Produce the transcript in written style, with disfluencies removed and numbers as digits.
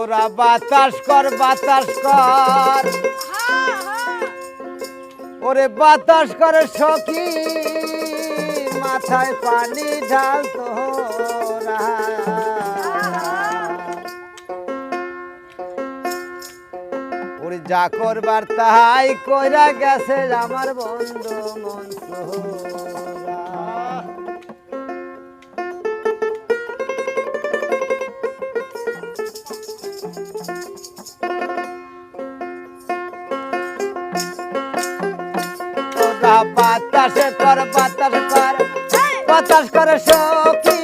তোরা বাতাস কর ওরে বাতাস করে সখী মাথায় পানি ঢাল তোরা ওরে যা করবার তাই কইরা গেছে আমার বন্ধু মনসুরা বাতাস করে সখী